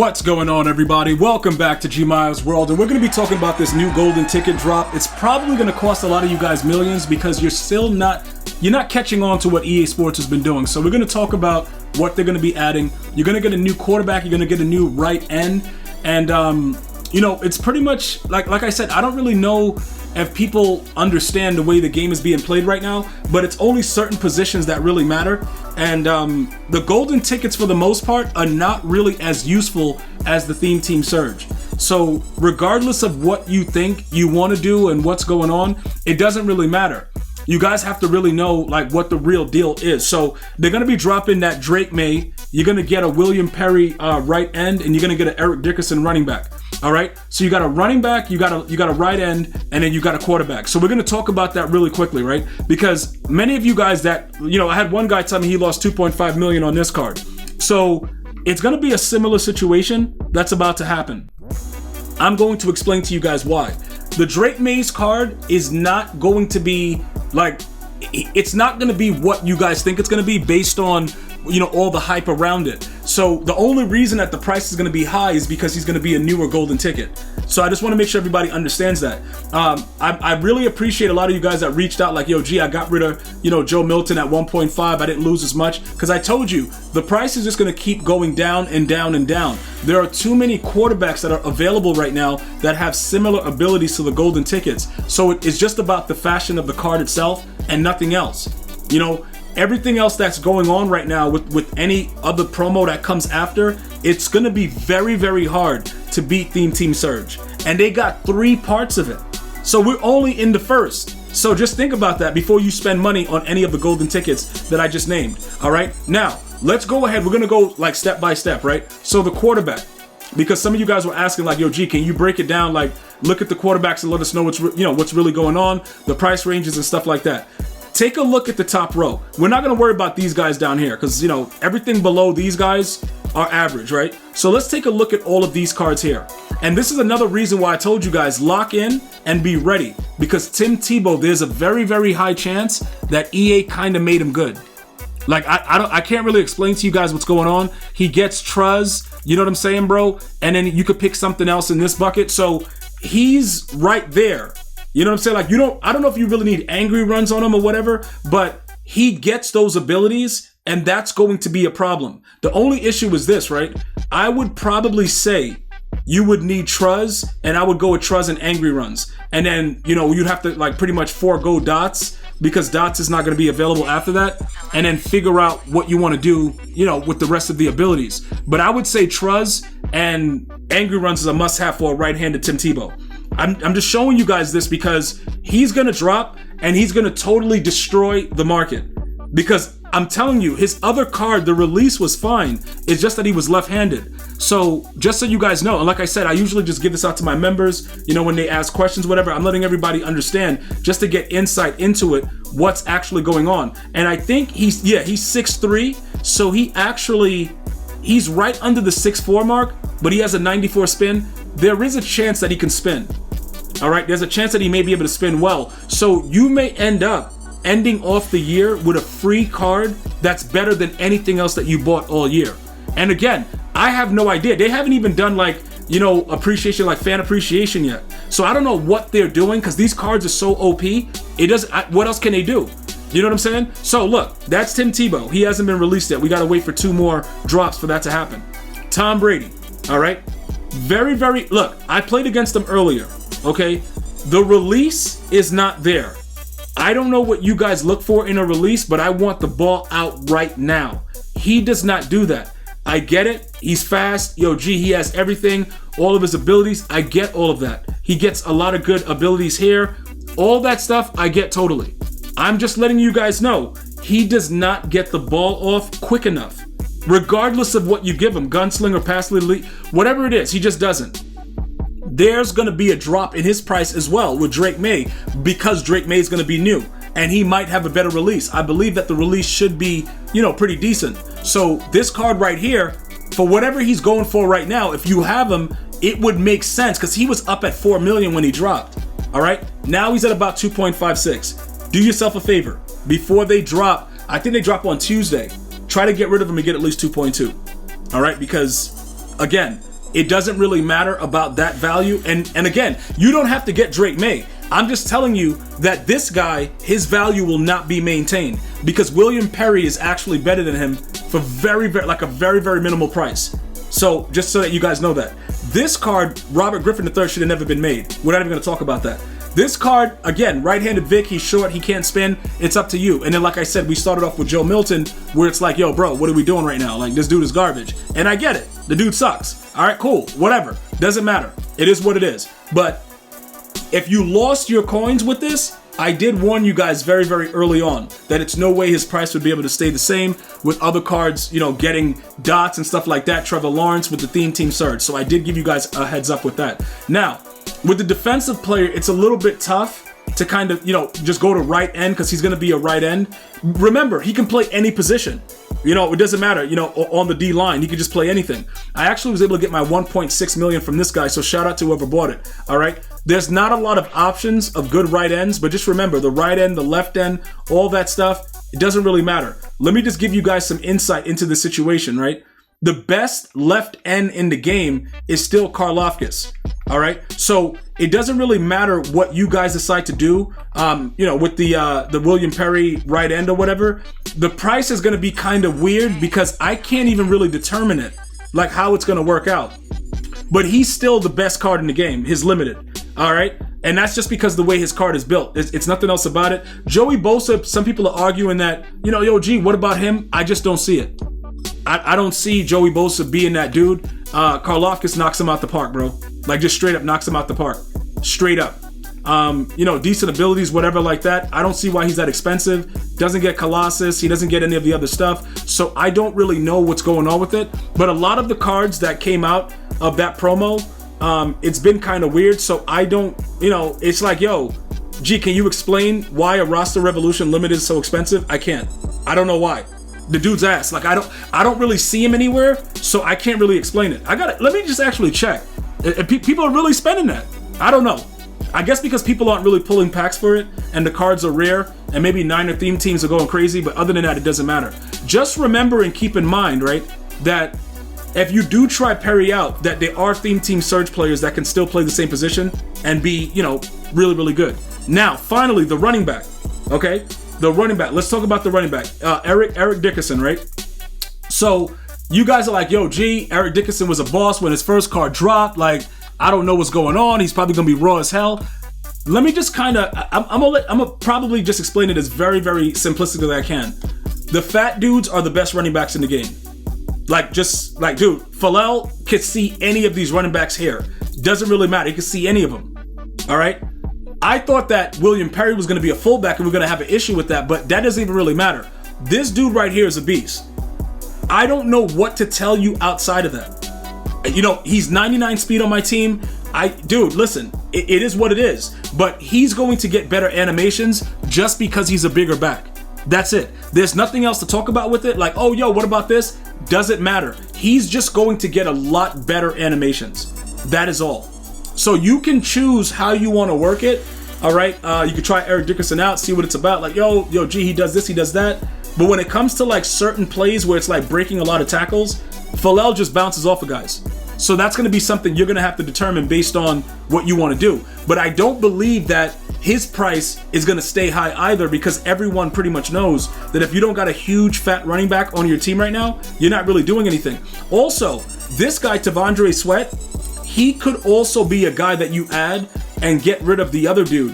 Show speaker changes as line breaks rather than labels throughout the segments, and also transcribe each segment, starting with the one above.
What's going on, everybody? Welcome back to GmiasWorld, and we're going to be talking about this new golden ticket drop. It's probably going to cost a lot of you guys millions because you're not catching on to what EA Sports has been doing. So we're going to talk about what they're going to be adding. You're going to get a new quarterback. You're going to get a new right end, and it's pretty much like I said. I don't really know if people understand the way the game is being played right now, but it's only certain positions that really matter. And the golden tickets, for the most part, are not really as useful as the theme team surge. So regardless of what you think you want to do and what's going on, it doesn't really matter. You guys have to really know like what the real deal is. So they're going to be dropping that Drake May. You're going to get a William Perry right end, and you're going to get an Eric Dickerson running back. All right. So you got a running back, you got a right end, and then you got a quarterback. So we're going to talk about that really quickly, right? Because many of you guys that, I had one guy tell me he lost 2.5 million on this card. So it's going to be a similar situation that's about to happen. I'm going to explain to you guys why. The Drake Mays card is not going to be it's not going to be what you guys think it's going to be based on all the hype around it. So the only reason that the price is going to be high is because he's going to be a newer golden ticket. So I just want to make sure everybody understands that. I really appreciate a lot of you guys that reached out like, yo, G, I got rid of, Joe Milton at 1.5. I didn't lose as much because I told you the price is just going to keep going down and down and down. There are too many quarterbacks that are available right now that have similar abilities to the golden tickets. So it's just about the fashion of the card itself and nothing else. Everything else that's going on right now with any other promo that comes after, it's going to be very, very hard to beat Theme Team Surge. And they got 3 parts of it. So we're only in the first. So just think about that before you spend money on any of the golden tickets that I just named. All right. Now, let's go ahead. We're going to go like step by step, right? So the quarterback, because some of you guys were asking like, yo, G, can you break it down? Like, look at the quarterbacks and let us know what's really going on, the price ranges and stuff like that. Take a look at the top row. We're not going to worry about these guys down here because, everything below these guys are average, right? So let's take a look at all of these cards here. And this is another reason why I told you guys, lock in and be ready. Because Tim Tebow, there's a very, very high chance that EA kind of made him good. Like, I can't really explain to you guys what's going on. He gets Truz, you know what I'm saying, bro? And then you could pick something else in this bucket. So he's right there. You know what I'm saying? Like, I don't know if you really need angry runs on him or whatever, but he gets those abilities, and that's going to be a problem. The only issue is this, right? I would probably say you would need Truz, and I would go with Truz and angry runs. And then, you'd have to like pretty much forego dots because dots is not going to be available after that, and then figure out what you want to do, with the rest of the abilities. But I would say Truz and angry runs is a must-have for a right-handed Tim Tebow. I'm just showing you guys this because he's going to drop and he's going to totally destroy the market. Because I'm telling you, his other card, the release was fine. It's just that he was left-handed. So just so you guys know, and like I said, I usually just give this out to my members, when they ask questions, whatever. I'm letting everybody understand just to get insight into it, what's actually going on. And I think he's 6'3", so he's right under the 6'4" mark, but he has a 94 spin. There is a chance that he can spin. All right, there's a chance that he may be able to spin well. So you may end up ending off the year with a free card that's better than anything else that you bought all year. And again, I have no idea. They haven't even done appreciation, like fan appreciation yet. So I don't know what they're doing because these cards are so OP. What else can they do? You know what I'm saying? So look, that's Tim Tebow. He hasn't been released yet. We got to wait for 2 more drops for that to happen. Tom Brady. All right. Very, very, look, I played against him earlier, okay? The release is not there. I don't know what you guys look for in a release, but I want the ball out right now. He does not do that. I get it. He's fast. Yo, G, he has everything, all of his abilities. I get all of that. He gets a lot of good abilities here. All that stuff, I get totally. I'm just letting you guys know, he does not get the ball off quick enough. Regardless of what you give him, gunslinger, pass lead, whatever it is, he just doesn't. There's going to be a drop in his price as well with Drake May because Drake May is going to be new and he might have a better release. I believe that the release should be, pretty decent. So this card right here, for whatever he's going for right now, if you have him, it would make sense because he was up at 4 million when he dropped. All right. Now he's at about 2.56. Do yourself a favor before they drop. I think they drop on Tuesday. Try to get rid of him and get at least 2.2. All right, because again, it doesn't really matter about that value. And again, you don't have to get Drake May. I'm just telling you that this guy, his value will not be maintained because William Perry is actually better than him for very very minimal price. So just so that you guys know that. This card, Robert Griffin III, should have never been made. We're not even going to talk about that. This card, again, right-handed Vic, he's short, he can't spin, it's up to you. And then like I said, we started off with Joe Milton, where it's like, yo, bro, what are we doing right now? Like, this dude is garbage. And I get it. The dude sucks. All right, cool, whatever. Doesn't matter. It is what it is. But if you lost your coins with this, I did warn you guys very, very early on that it's no way his price would be able to stay the same with other cards, you know, getting dots and stuff like that. Trevor Lawrence with the theme team surge. So I did give you guys a heads up with that. Now, with the defensive player, it's a little bit tough to kind of, you know, just go to right end because he's going to be a right end. Remember, he can play any position. You know, it doesn't matter, you know, on the D line, he could just play anything. I actually was able to get my 1.6 million from this guy, so shout out to whoever bought it, all right? There's not a lot of options of good right ends, but just remember, the right end, the left end, all that stuff, it doesn't really matter. Let me just give you guys some insight into the situation, right? The best left end in the game is still Karlaftis. All right, so it doesn't really matter what you guys decide to do. You know, with the William Perry right end or whatever, the price is going to be kind of weird because I can't even really determine it, like how it's going to work out. But he's still the best card in the game, his limited. All right, and that's just because the way his card is built. It's nothing else about it. Joey Bosa, some people are arguing that, you know, yo, G, what about him? I just don't see it. I don't see Joey Bosa being that dude. Karlaftis knocks him out the park, bro. Like, just straight up knocks him out the park. Straight up. You know, decent abilities, whatever like that. I don't see why he's that expensive. Doesn't get Colossus. He doesn't get any of the other stuff. So I don't really know what's going on with it. But a lot of the cards that came out of that promo, it's been kind of weird. So I don't, you know, it's like, yo, G, can you explain why a Roster Revolution Limited is so expensive? I can't. I don't know why. The dude's ass. Like, I don't really see him anywhere, so I can't really explain it. Let me just actually check. People are really spending that. I don't know. I guess because people aren't really pulling packs for it, and the cards are rare, and maybe Niner theme teams are going crazy, but other than that, it doesn't matter. Just remember and keep in mind, right, that if you do try Perry out, that there are theme team surge players that can still play the same position and be, you know, really, really good. Now, finally, the running back, okay? The running back. Let's talk about the running back. Eric Dickerson, right? So you guys are like, yo, G, Eric Dickerson was a boss when his first card dropped. Like, I don't know what's going on. He's probably going to be raw as hell. Let me just kind of, I'm gonna probably just explain it as very, very simplistic as I can. The fat dudes are the best running backs in the game. Like, just like, dude, Pharrell could see any of these running backs here. Doesn't really matter. He could see any of them. All right? I thought that William Perry was going to be a fullback and we're going to have an issue with that, but that doesn't even really matter. This dude right here is a beast. I don't know what to tell you outside of that. You know, he's 99 speed on my team. Dude, listen, it is what it is, but he's going to get better animations just because he's a bigger back. That's it. There's nothing else to talk about with it. Like, oh, yo, what about this? Doesn't matter. He's just going to get a lot better animations. That is all. So you can choose how you want to work it. All right. You can try Eric Dickerson out, see what it's about. Like, yo, G, he does this, he does that. But when it comes to like certain plays where it's like breaking a lot of tackles, Pharrell just bounces off of guys. So that's going to be something you're going to have to determine based on what you want to do. But I don't believe that his price is going to stay high either, because everyone pretty much knows that if you don't got a huge fat running back on your team right now, you're not really doing anything. Also, this guy, Tavondre Sweat, he could also be a guy that you add and get rid of the other dude.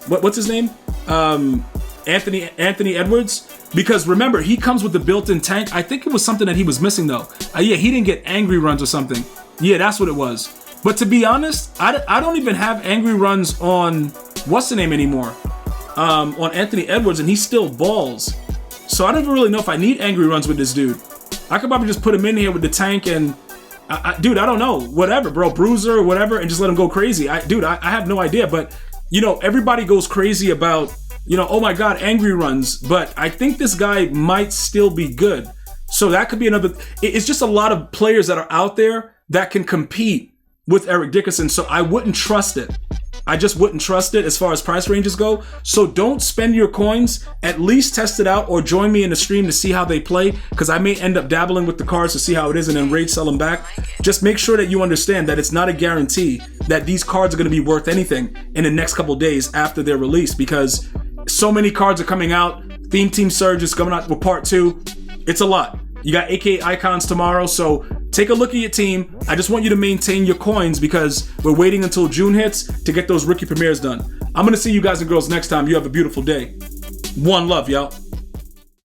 What's his name? Anthony Edwards. Because remember, he comes with the built-in tank. I think it was something that he was missing though. Yeah, he didn't get angry runs or something. Yeah, that's what it was. But to be honest, I don't even have angry runs on what's the name anymore. On Anthony Edwards, and he still balls. So I don't even really know if I need angry runs with this dude. I could probably just put him in here with the tank and dude, I don't know, whatever, bro, bruiser or whatever, and just let him go crazy. I have no idea, but you know, everybody goes crazy about, you know, oh my God, angry runs, but I think this guy might still be good. So that could be another. It's just a lot of players that are out there that can compete with Eric Dickerson, so I wouldn't trust it. I just wouldn't trust it as far as price ranges go. So don't spend your coins. At least test it out or join me in the stream to see how they play, because I may end up dabbling with the cards to see how it is and then rage sell them back. Just make sure that you understand that it's not a guarantee that these cards are going to be worth anything in the next couple days after they're released, because so many cards are coming out. Theme Team Surge is coming out with part 2. It's a lot. You got AK Icons tomorrow, so take a look at your team. I just want you to maintain your coins because we're waiting until June hits to get those rookie premieres done. I'm going to see you guys and girls next time. You have a beautiful day. One love, y'all.